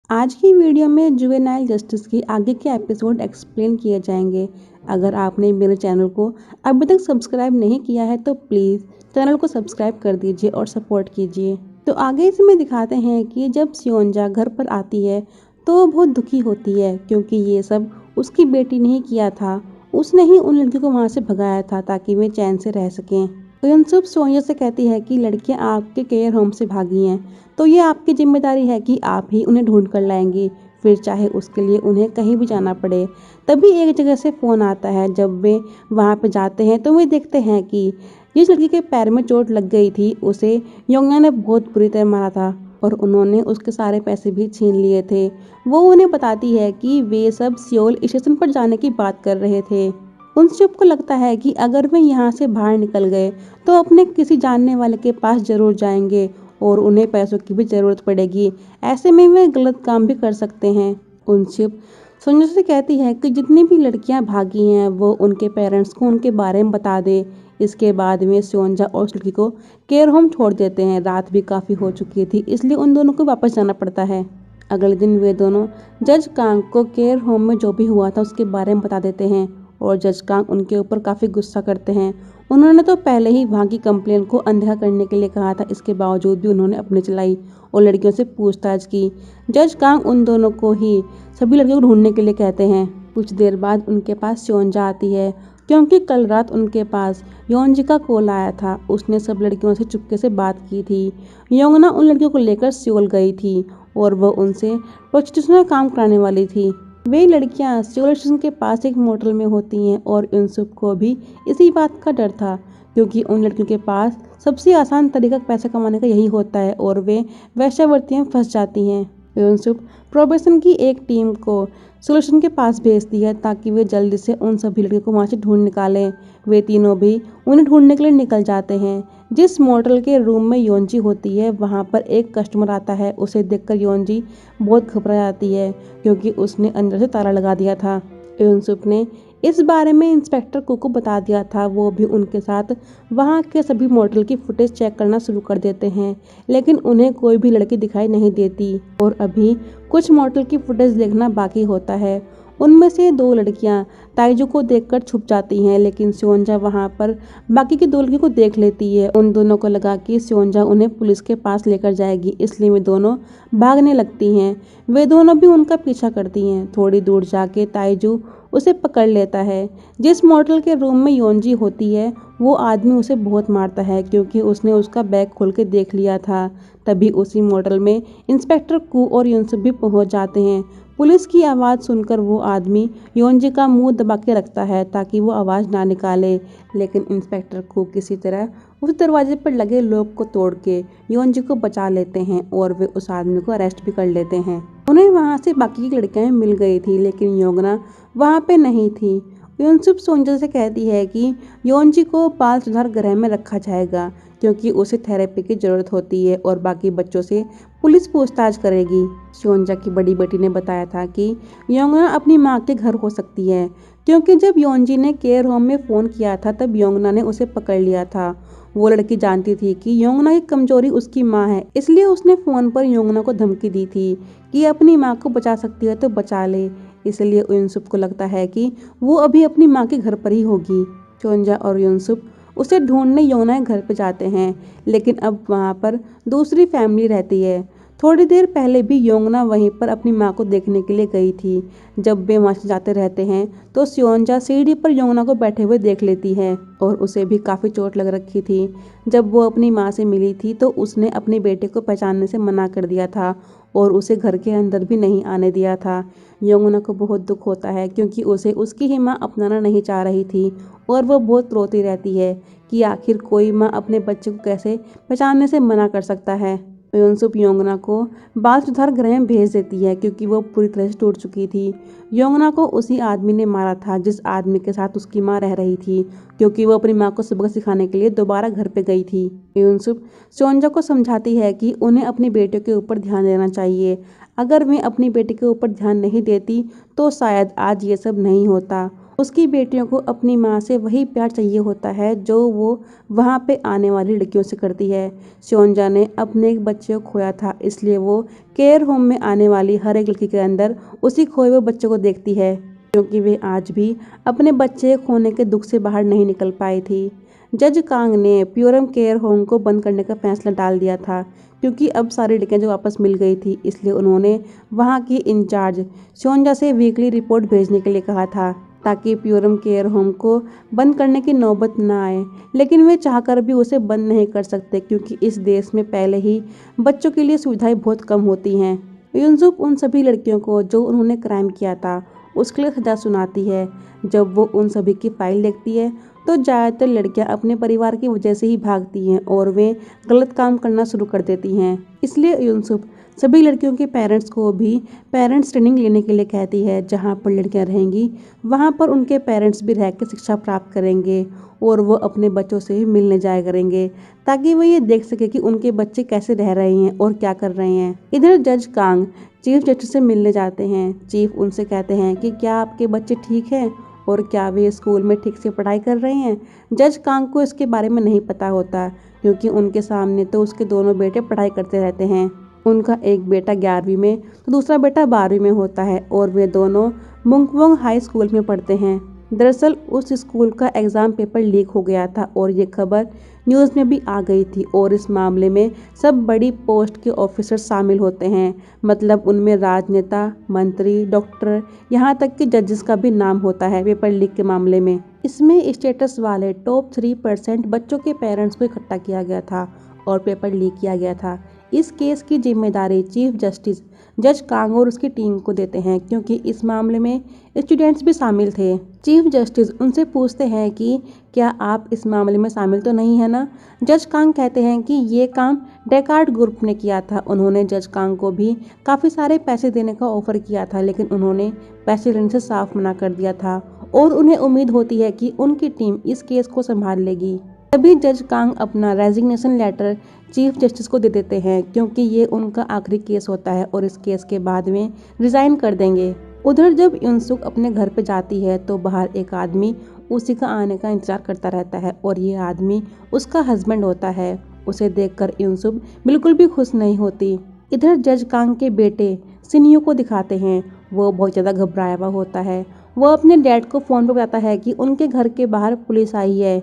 आज की वीडियो में जुवेनाइल जस्टिस की आगे के एपिसोड एक्सप्लेन किए जाएंगे। अगर आपने मेरे चैनल को अभी तक सब्सक्राइब नहीं किया है तो प्लीज़ चैनल को सब्सक्राइब कर दीजिए और सपोर्ट कीजिए। तो आगे इसमें दिखाते हैं कि जब सियोंजा घर पर आती है तो वो बहुत दुखी होती है क्योंकि ये सब उसकी बेटी ने ही किया था। उसने ही उन लड़कियों को वहाँ से भगाया था ताकि वे चैन से रह सकें। युनसुप सोनिया से कहती है कि लड़कियां आपके केयर होम से भागी हैं तो ये आपकी जिम्मेदारी है कि आप ही उन्हें ढूंढ कर लाएंगी, फिर चाहे उसके लिए उन्हें कहीं भी जाना पड़े। तभी एक जगह से फ़ोन आता है। जब वे वहाँ पे जाते हैं तो वे देखते हैं कि जिस लड़की के पैर में चोट लग गई थी उसे योंगना ने बहुत बुरी तरह मारा था और उन्होंने उसके सारे पैसे भी छीन लिए थे। वो उन्हें बताती है कि वे सब सियोल स्टेशन पर जाने की बात कर रहे थे। उनसुप को लगता है कि अगर वे यहाँ से बाहर निकल गए तो अपने किसी जानने वाले के पास जरूर जाएंगे और उन्हें पैसों की भी ज़रूरत पड़ेगी। ऐसे में वे गलत काम भी कर सकते हैं। उनशिप सोनिया से कहती है कि जितनी भी लड़कियां भागी हैं वो उनके पेरेंट्स को उनके बारे में बता दे। इसके बाद वे सोंजा और उस लड़की को केयर होम छोड़ देते हैं। रात भी काफ़ी हो चुकी थी इसलिए उन दोनों को वापस जाना पड़ता है। अगले दिन वे दोनों जज कांग को केयर होम में जो भी हुआ था उसके बारे में बता देते हैं और जज कांग उनके ऊपर काफ़ी गुस्सा करते हैं। उन्होंने तो पहले ही वहाँ की कंप्लेन को अनदेखा करने के लिए कहा था, इसके बावजूद भी उन्होंने अपनी चलाई और लड़कियों से पूछताछ की। जज कांग उन दोनों को ही सभी लड़कियों को ढूंढने के लिए कहते हैं। कुछ देर बाद उनके पास सियोंजा आती है क्योंकि कल रात उनके पास योंजी का कॉल आया था। उसने सब लड़कियों से चुपके से बात की थी। योंगना उन लड़कियों को लेकर सियोल गई थी और वह उनसे प्रोस्टिट्यूशन में काम कराने वाली थी। वे लड़कियां सियोल स्टेशन के पास एक मोटल में होती हैं और युनसुप को भी इसी बात का डर था क्योंकि उन लड़कियों के पास सबसे आसान तरीका पैसा कमाने का यही होता है और वे वेश्यावृत्ति में फंस जाती हैं। युनसुप प्रोबेशन की एक टीम को सोल्यूशन के पास भेजती है ताकि वे जल्दी से उन सभी लड़कियों को वहाँ से ढूंढ निकालें। वे तीनों भी उन्हें ढूंढने के लिए निकल जाते हैं। जिस मोटल के रूम में योंजी होती है वहाँ पर एक कस्टमर आता है। उसे देखकर योंजी बहुत घबरा जाती है क्योंकि उसने अंदर से ताला लगा दिया था। युनसुप ने इस बारे में इंस्पेक्टर को बता दिया था। वो भी उनके साथ वहाँ के सभी मोटल की फुटेज चेक करना शुरू कर देते हैं लेकिन उन्हें कोई भी लड़की दिखाई नहीं देती और अभी कुछ मोटल की फुटेज देखना बाकी होता है। उनमें से दो लड़कियां ताइजू को देखकर छुप जाती हैं लेकिन सियोंजा वहां पर बाकी की दो लड़कियों को देख लेती है। उन दोनों को लगा कि सियोंजा उन्हें पुलिस के पास लेकर जाएगी इसलिए वे दोनों भागने लगती हैं। वे दोनों भी उनका पीछा करती हैं। थोड़ी दूर जाके ताइजू उसे पकड़ लेता है। जिस मोटल के रूम में योंजी होती है वो आदमी उसे बहुत मारता है क्योंकि उसने उसका बैग खोल के देख लिया था। तभी उसी मोटल में इंस्पेक्टर कू और युनसुप भी पहुंच जाते हैं। पुलिस की आवाज़ सुनकर वो आदमी योंजी का मुंह दबा के रखता है ताकि वो आवाज़ ना निकाले लेकिन इंस्पेक्टर कू किसी तरह उस दरवाजे पर लगे लॉक को तोड़ के योंजी को बचा लेते हैं और वे उस आदमी को अरेस्ट भी कर लेते हैं। उन्हें वहाँ से बाकी की लड़कियां मिल गई थी लेकिन योंगना वहाँ पे नहीं थी। युनसुप सोंजा से कहती है कि योंजी को बाल सुधार गृह में रखा जाएगा क्योंकि उसे थेरेपी की ज़रूरत होती है और बाकी बच्चों से पुलिस पूछताछ करेगी। सोंजा की बड़ी बेटी ने बताया था कि योंगना अपनी माँ के घर हो सकती है क्योंकि जब योंजी ने केयर होम में फ़ोन किया था तब योंगना ने उसे पकड़ लिया था। वो लड़की जानती थी कि योंगना की कमजोरी उसकी माँ है इसलिए उसने फ़ोन पर योंगना को धमकी दी थी कि अपनी माँ को बचा सकती है तो बचा ले। इसलिए युनसुप को लगता है कि वो अभी अपनी माँ के घर पर ही होगी। सोंजा और युनसुप उसे ढूंढने योंगना के घर पे जाते हैं लेकिन अब वहाँ पर दूसरी फैमिली रहती है। थोड़ी देर पहले भी योंगना वहीं पर अपनी माँ को देखने के लिए गई थी। जब वे वहाँ से जाते रहते हैं तो सियोंजा सीढ़ी पर योंगना को बैठे हुए देख लेती है और उसे भी काफ़ी चोट लग रखी थी। जब वो अपनी माँ से मिली थी तो उसने अपने बेटे को पहचानने से मना कर दिया था और उसे घर के अंदर भी नहीं आने दिया था। योंगना को बहुत दुख होता है क्योंकि उसे उसकी ही माँ अपनाना नहीं चाह रही थी और वो बहुत रोती रहती है कि आखिर कोई माँ अपने बच्चे को कैसे पहचानने से मना कर सकता है। युनसुप योंगना को बाल सुधार गृह में भेज देती है क्योंकि वो पूरी तरह से टूट चुकी थी। योंगना को उसी आदमी ने मारा था जिस आदमी के साथ उसकी माँ रह रही थी क्योंकि वो अपनी माँ को सबक सिखाने के लिए दोबारा घर पे गई थी। युनसुप सोंजा को समझाती है कि उन्हें अपनी बेटे के ऊपर ध्यान देना चाहिए। अगर वे अपनी बेटी के ऊपर ध्यान नहीं देती तो शायद आज ये सब नहीं होता उसकी बेटियों को अपनी माँ से वही प्यार चाहिए होता है जो वो वहाँ पे आने वाली लड़कियों से करती है। सोनजा ने अपने एक बच्चे को खोया था, इसलिए वो केयर होम में आने वाली हर एक लड़की के अंदर उसी खोए हुए बच्चे को देखती है, क्योंकि वे आज भी अपने बच्चे खोने के दुख से बाहर नहीं निकल पाई थी। जज कांग ने प्योरम केयर होम को बंद करने का फैसला टाल दिया था, क्योंकि अब सारी लड़कियां जो वापस मिल गई थी, इसलिए उन्होंने वहां की इंचार्ज सोनजा से वीकली रिपोर्ट भेजने के लिए कहा था, ताकि प्योरम केयर होम को बंद करने की नौबत न आए। लेकिन वे चाहकर भी उसे बंद नहीं कर सकते, क्योंकि इस देश में पहले ही बच्चों के लिए सुविधाएं बहुत कम होती हैं। यूसुफ उन सभी लड़कियों को जो उन्होंने क्राइम किया था उसके लिए सजा सुनाती है। जब वो उन सभी की फाइल देखती है तो ज़्यादातर लड़कियां अपने परिवार की वजह से ही भागती हैं और वे गलत काम करना शुरू कर देती हैं। इसलिए यूसुफ सभी लड़कियों के पेरेंट्स को भी पेरेंट्स ट्रेनिंग लेने के लिए कहती है। जहां पर लड़कियां रहेंगी वहां पर उनके पेरेंट्स भी रह के शिक्षा प्राप्त करेंगे और वो अपने बच्चों से भी मिलने जाया करेंगे, ताकि वो ये देख सके कि उनके बच्चे कैसे रह रहे हैं और क्या कर रहे हैं। इधर जज कांग चीफ जस्टिस से मिलने जाते हैं। चीफ उनसे कहते हैं कि क्या आपके बच्चे ठीक हैं और क्या वे स्कूल में ठीक से पढ़ाई कर रहे हैं। जज कांग को इसके बारे में नहीं पता होता, क्योंकि उनके सामने तो उसके दोनों बेटे पढ़ाई करते रहते हैं। उनका एक बेटा 11वीं में तो दूसरा बेटा 12वीं में होता है और वे दोनों मुंगवोंग हाई स्कूल में पढ़ते हैं। दरअसल उस स्कूल का एग्ज़ाम पेपर लीक हो गया था और ये खबर न्यूज़ में भी आ गई थी, और इस मामले में सब बड़ी पोस्ट के ऑफिसर शामिल होते हैं। मतलब उनमें राजनेता, मंत्री, डॉक्टर, यहाँ तक कि जजेस का भी नाम होता है पेपर लीक के मामले में। इसमें स्टेटस वाले टॉप 3% बच्चों के पेरेंट्स को इकट्ठा किया गया था और पेपर लीक किया गया था। इस केस की जिम्मेदारी चीफ जस्टिस जज कांग और उसकी टीम को देते हैं, क्योंकि इस मामले में स्टूडेंट्स भी शामिल थे। चीफ जस्टिस उनसे पूछते हैं कि क्या आप इस मामले में शामिल तो नहीं है ना। जज कांग कहते हैं कि ये काम डेकार्ड ग्रुप ने किया था। उन्होंने जज कांग को भी काफ़ी सारे पैसे देने का ऑफर किया था, लेकिन उन्होंने पैसे लेने से साफ मना कर दिया था और उन्हें उम्मीद होती है कि उनकी टीम इस केस को संभाल लेगी। तभी जज कांग अपना रेजिग्नेशन लेटर चीफ जस्टिस को दे देते हैं, क्योंकि ये उनका आखिरी केस होता है और इस केस के बाद में रिजाइन कर देंगे। उधर जब यूनसुक अपने घर पे जाती है तो बाहर एक आदमी उसी का आने का इंतजार करता रहता है और ये आदमी उसका हस्बैंड होता है। उसे देखकर यूनसुक बिल्कुल भी खुश नहीं होती। इधर जज कांग के बेटे सिनियो को दिखाते हैं। वो बहुत ज़्यादा घबराया हुआ होता है। वो अपने डैड को फ़ोन पर बताता है कि उनके घर के बाहर पुलिस आई है।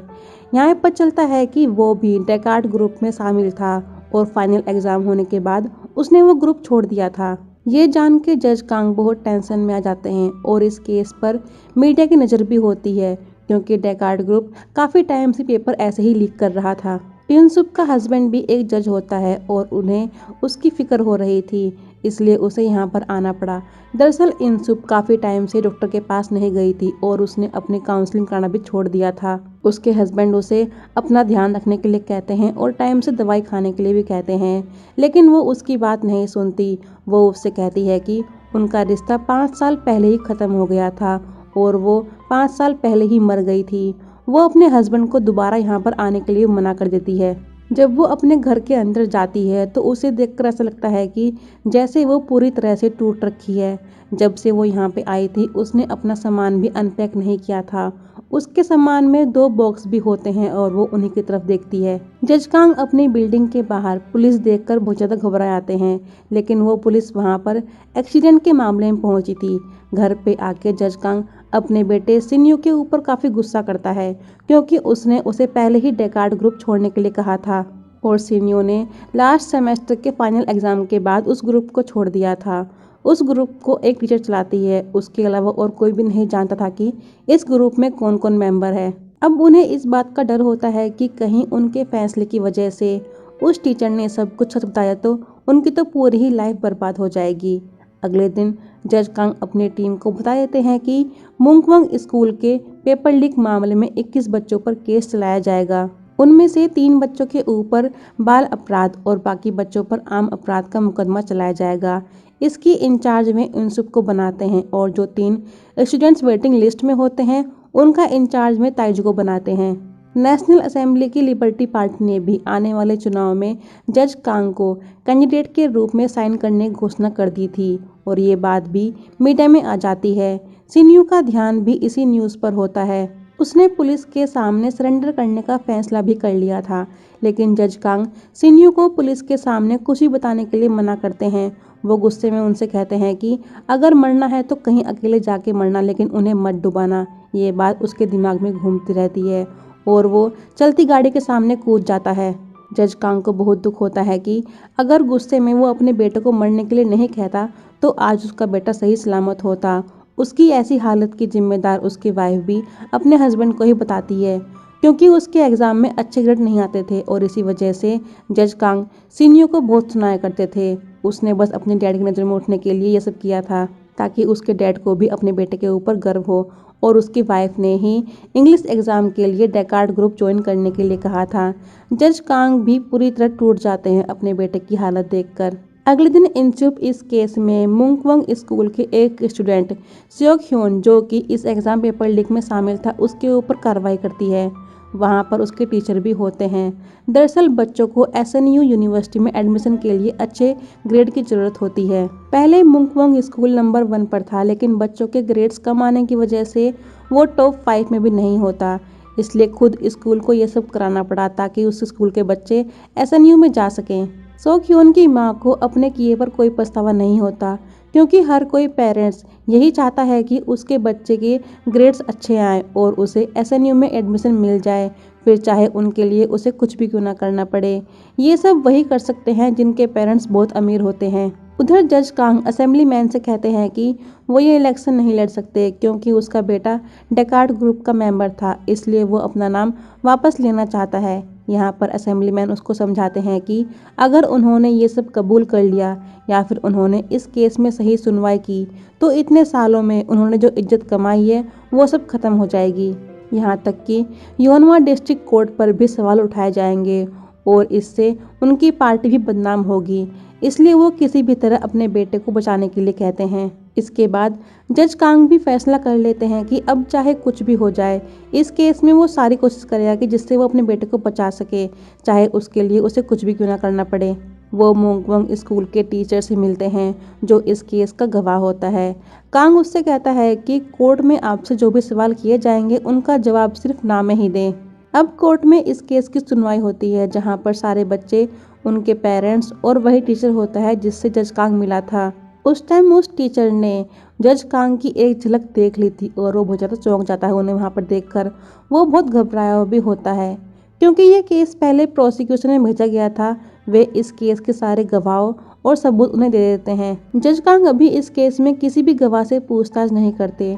यहाँ पता चलता है कि वो भी डेकार्ड ग्रुप में शामिल था और फाइनल एग्जाम होने के बाद उसने वो ग्रुप छोड़ दिया था। ये जान के जज कांग बहुत टेंशन में आ जाते हैं और इस केस पर मीडिया की नज़र भी होती है, क्योंकि डेकार्ड ग्रुप काफ़ी टाइम से पेपर ऐसे ही लीक कर रहा था। यूनसुक का हस्बैंड भी एक जज होता है और उन्हें उसकी फिक्र हो रही थी, इसलिए उसे यहाँ पर आना पड़ा। दरअसल यूनसुक काफ़ी टाइम से डॉक्टर के पास नहीं गई थी और उसने अपनी काउंसलिंग कराना भी छोड़ दिया था। उसके हस्बैंड उसे अपना ध्यान रखने के लिए कहते हैं और टाइम से दवाई खाने के लिए भी कहते हैं, लेकिन वो उसकी बात नहीं सुनती। वो उससे कहती है कि उनका रिश्ता 5 साल पहले ही ख़त्म हो गया था और वो 5 साल पहले ही मर गई थी। वो अपने हस्बैंड को दोबारा यहाँ पर आने के लिए मना कर देती है। जब वो अपने घर के अंदर जाती है तो उसे देखकर ऐसा लगता है कि जैसे वो पूरी तरह से टूट रखी है। जब से वो यहाँ पे आई थी उसने अपना सामान भी अनपैक नहीं किया था। उसके सामान में 2 बॉक्स भी होते हैं और वो उन्हीं की तरफ देखती है। जज कांग अपनी बिल्डिंग के बाहर पुलिस देखकर बहुत ज़्यादा घबरा आते हैं, लेकिन वो पुलिस वहाँ पर एक्सीडेंट के मामले में पहुँची थी। घर पे आके जज कांग अपने बेटे सिन्यू के ऊपर काफ़ी गुस्सा करता है, क्योंकि उसने उसे पहले ही डेकार्ड ग्रुप छोड़ने के लिए कहा था और सिन्यू ने लास्ट सेमेस्टर के फाइनल एग्जाम के बाद उस ग्रुप को छोड़ दिया था। उस ग्रुप को एक टीचर चलाती है, उसके अलावा और कोई भी नहीं जानता था कि इस ग्रुप में कौन कौन मेंबर है। अब उन्हें इस बात का डर होता है कि कहीं उनके फैसले की वजह से उस टीचर ने सब कुछ सच बताया तो उनकी तो पूरी ही लाइफ बर्बाद हो जाएगी। अगले दिन जज कांग अपनी टीम को बता देते हैं कि मुंगवंग स्कूल के पेपर लीक मामले में 21 बच्चों पर केस चलाया जाएगा। उनमें से 3 बच्चों के ऊपर बाल अपराध और बाकी बच्चों पर आम अपराध का मुकदमा चलाया जाएगा। इसकी इंचार्ज में यूनसुक को बनाते हैं और जो 3 स्टूडेंट्स वेटिंग लिस्ट में होते हैं उनका इंचार्ज में ताइजू को बनाते हैं। नेशनल असेंबली की लिबर्टी पार्टी ने भी आने वाले चुनाव में जज कांग को कैंडिडेट के रूप में साइन करने की घोषणा कर दी थी और ये बात भी मीडिया में आ जाती है। सिन्यू का ध्यान भी इसी न्यूज़ पर होता है। उसने पुलिस के सामने सरेंडर करने का फैसला भी कर लिया था, लेकिन जज कांग सिन्यू को पुलिस के सामने कुछ भी बताने के लिए मना करते हैं। वो गुस्से में उनसे कहते हैं कि अगर मरना है तो कहीं अकेले जाके मरना, लेकिन उन्हें मत डुबाना। ये बात उसके दिमाग में घूमती रहती है और वो चलती गाड़ी के सामने कूद जाता है। जज कांग को बहुत दुख होता है कि अगर गुस्से में वो अपने बेटे को मरने के लिए नहीं कहता तो आज उसका बेटा सही सलामत होता। उसकी ऐसी हालत की जिम्मेदार उसकी वाइफ भी अपने हस्बैंड को ही बताती है, क्योंकि उसके एग्जाम में अच्छे ग्रेड नहीं आते थे और इसी वजह से जज कांग सिन्यू को बहुत सुनाया करते थे। उसने बस अपने डैड की नज़र में उठने के लिए ये सब किया था, ताकि उसके डैड को भी अपने बेटे के ऊपर गर्व हो। और उसकी वाइफ ने ही इंग्लिश एग्जाम के लिए डेकार्ड ग्रुप ज्वाइन करने के लिए कहा था। जज कांग भी पूरी तरह टूट जाते हैं अपने बेटे की हालत देखकर। अगले दिन इंसुप इस केस में मुंगवंग स्कूल के एक स्टूडेंट स्योक ह्योन, जो कि इस एग्जाम पेपर लीक में शामिल था, उसके ऊपर कार्रवाई करती है। वहाँ पर उसके टीचर भी होते हैं। दरअसल बच्चों को एसएनयू यूनिवर्सिटी में एडमिशन के लिए अच्छे ग्रेड की जरूरत होती है। पहले मुंगवंग स्कूल नंबर 1 पर था, लेकिन बच्चों के ग्रेड्स कम आने की वजह से वो टॉप 5 में भी नहीं होता। इसलिए खुद स्कूल को ये सब कराना पड़ा ताकि उस स्कूल के बच्चे एसएनयू में जा सकें। सो ह्योन की माँ को अपने किए पर कोई पछतावा नहीं होता, क्योंकि हर कोई पेरेंट्स यही चाहता है कि उसके बच्चे के ग्रेड्स अच्छे आएँ और उसे एसएनयू में एडमिशन मिल जाए, फिर चाहे उनके लिए उसे कुछ भी क्यों ना करना पड़े। ये सब वही कर सकते हैं जिनके पेरेंट्स बहुत अमीर होते हैं। उधर जज कांग असेंबली मैन से कहते हैं कि वो ये इलेक्शन नहीं लड़ सकते, क्योंकि उसका बेटा डेकार्ड ग्रुप का मेंबर था, इसलिए वो अपना नाम वापस लेना चाहता है। यहाँ पर असेंबलीमैन उसको समझाते हैं कि अगर उन्होंने ये सब कबूल कर लिया या फिर उन्होंने इस केस में सही सुनवाई की तो इतने सालों में उन्होंने जो इज्जत कमाई है वो सब खत्म हो जाएगी। यहाँ तक कि योनवा डिस्ट्रिक्ट कोर्ट पर भी सवाल उठाए जाएंगे और इससे उनकी पार्टी भी बदनाम होगी। इसलिए वो किसी भी तरह अपने बेटे को बचाने के लिए कहते हैं। इसके बाद जज कांग भी फैसला कर लेते हैं कि अब चाहे कुछ भी हो जाए, इस केस में वो सारी कोशिश करेगा कि जिससे वो अपने बेटे को बचा सके, चाहे उसके लिए उसे कुछ भी क्यों ना करना पड़े। वो मुंगवंग स्कूल के टीचर से मिलते हैं जो इस केस का गवाह होता है। कांग उससे कहता है कि कोर्ट में आपसे जो भी सवाल किए जाएंगे उनका जवाब सिर्फ ना में ही दें। अब कोर्ट में इस केस की सुनवाई होती है, जहाँ पर सारे बच्चे, उनके पेरेंट्स और वही टीचर होता है जिससे जज कांग मिला था। उस टाइम उस टीचर ने जज कांग की एक झलक देख ली थी और वो बहुत ज़्यादा चौंक जाता है उन्हें वहाँ पर देखकर। वो बहुत घबराया भी होता है, क्योंकि ये केस पहले प्रोसिक्यूशन में भेजा गया था। वे इस केस के सारे गवाहों और सबूत उन्हें दे देते हैं। जज कांग अभी इस केस में किसी भी गवाह से पूछताछ नहीं करते।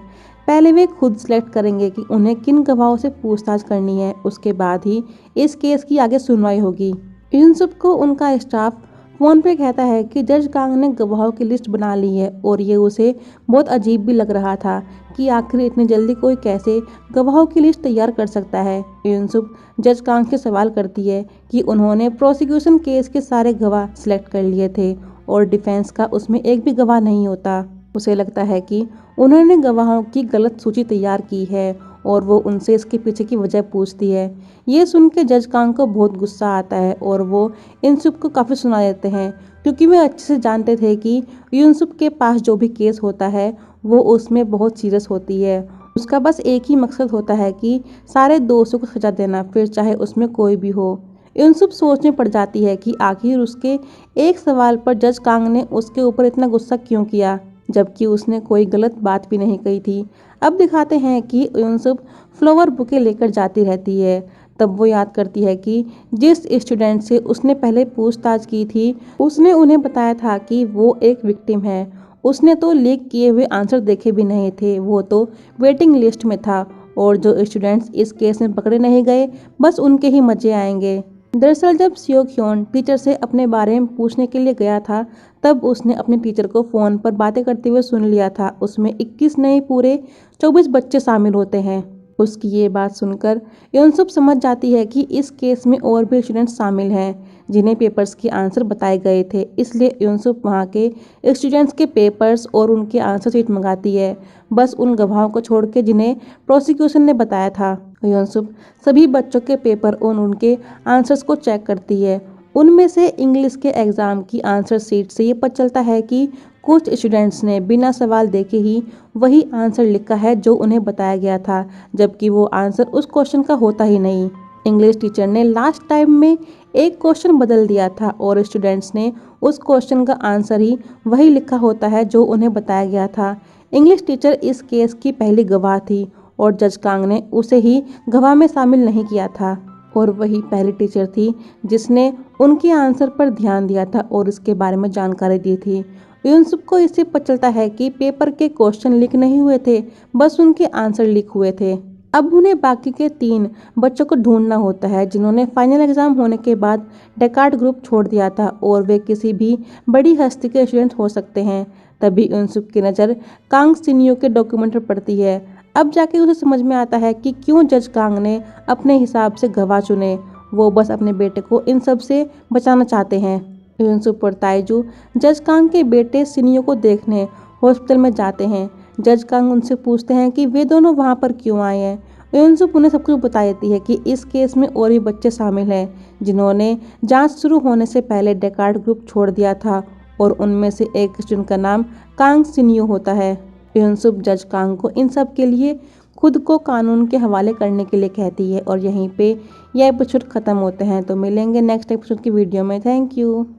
पहले वे खुद सिलेक्ट करेंगे कि उन्हें किन गवाहों से पूछताछ करनी है, उसके बाद ही इस केस की आगे सुनवाई होगी। इन सब को उनका स्टाफ फोन पे कहता है कि जज कांग ने गवाहों की लिस्ट बना ली है और ये उसे बहुत अजीब भी लग रहा था कि आखिर इतनी जल्दी कोई कैसे गवाहों की लिस्ट तैयार कर सकता है। यूनसुप जज कांग से सवाल करती है कि उन्होंने प्रोसिक्यूशन केस के सारे गवाह सिलेक्ट कर लिए थे और डिफेंस का उसमें एक भी गवाह नहीं होता। उसे लगता है कि उन्होंने गवाहों की गलत सूची तैयार की है और वो उनसे इसके पीछे की वजह पूछती है। ये सुन के जज कांग को बहुत गुस्सा आता है और वो यूनसुप को काफ़ी सुना देते हैं, क्योंकि वे अच्छे से जानते थे कि यूनसुप के पास जो भी केस होता है वो उसमें बहुत सीरियस होती है। उसका बस एक ही मकसद होता है कि सारे दोषों को सजा देना, फिर चाहे उसमें कोई भी हो। यूनसुप सोच में पड़ जाती है कि आखिर उसके एक सवाल पर जज कांग ने उसके ऊपर इतना गुस्सा क्यों किया, जबकि उसने कोई गलत बात भी नहीं कही थी। अब दिखाते हैं कि यूनसुप फ्लावर बुके लेकर जाती रहती है। तब वो याद करती है कि जिस स्टूडेंट से उसने पहले पूछताछ की थी उसने उन्हें बताया था कि वो एक विक्टिम है। उसने तो लीक किए हुए आंसर देखे भी नहीं थे, वो तो वेटिंग लिस्ट में था और जो स्टूडेंट्स इस केस में पकड़े नहीं गए बस उनके ही मजे आएंगे। दरअसल जब स्योक ह्योन टीचर से अपने बारे में पूछने के लिए गया था तब उसने अपने टीचर को फ़ोन पर बातें करते हुए सुन लिया था। उसमें 21 नहीं पूरे 24 बच्चे शामिल होते हैं। उसकी ये बात सुनकर यूनसुप समझ जाती है कि इस केस में और भी स्टूडेंट्स शामिल हैं जिन्हें पेपर्स के आंसर बताए गए थे। इसलिए यूनसुप वहाँ के स्टूडेंट्स के पेपर्स और उनके आंसर शीट मंगाती है, बस उन गवाहों को छोड़ के जिन्हें प्रोसिक्यूशन ने बताया था। यूनसुप सभी बच्चों के पेपर और उनके आंसर्स को चेक करती है उनमें से इंग्लिश के एग्ज़ाम की आंसर शीट से ये पता चलता है कि कुछ स्टूडेंट्स ने बिना सवाल देखे ही वही आंसर लिखा है जो उन्हें बताया गया था, जबकि वो आंसर उस क्वेश्चन का होता ही नहीं। इंग्लिश टीचर ने लास्ट टाइम में एक क्वेश्चन बदल दिया था और स्टूडेंट्स ने उस क्वेश्चन का आंसर ही वही लिखा होता है जो उन्हें बताया गया था। इंग्लिश टीचर इस केस की पहली गवाह थी और जज कांग ने उसे ही गवाह में शामिल नहीं किया था, और वही पहली टीचर थी जिसने उनके आंसर पर ध्यान दिया था और इसके बारे में जानकारी दी थी। यूसुफ को इससे पता चलता है कि पेपर के क्वेश्चन लीक नहीं हुए थे, बस उनके आंसर लीक हुए थे। अब उन्हें बाकी के 3 बच्चों को ढूंढना होता है जिन्होंने फाइनल एग्जाम होने के बाद डेकार्ड ग्रुप छोड़ दिया था, और वे किसी भी बड़ी हस्ती के स्टूडेंट हो सकते हैं। तभी यूसुफ की नज़र कांग सिन्यो के डॉक्यूमेंट पर पड़ती है। अब जाके उसे समझ में आता है कि क्यों जज कांग ने अपने हिसाब से गवाह चुने। वो बस अपने बेटे को इन सब से बचाना चाहते हैं। यूसुफ और ताइजू जज कांग के बेटे सिनियो को देखने हॉस्पिटल में जाते हैं। जज कांग उनसे पूछते हैं कि वे दोनों वहाँ पर क्यों आए हैं। यूसुफ उन्हें सब कुछ बता देती है कि इस केस में और भी बच्चे शामिल हैं जिन्होंने जांच शुरू होने से पहले डेकार्ड ग्रुप छोड़ दिया था, और उनमें से एक स्टूडेंट का नाम कांग सिनियो होता है। यूसुफ जज कांग को इन सब के लिए खुद को कानून के हवाले करने के लिए कहती है, और यहीं पे यह एपिसोड ख़त्म होते हैं। तो मिलेंगे नेक्स्ट एपिसोड की वीडियो में। Thank you.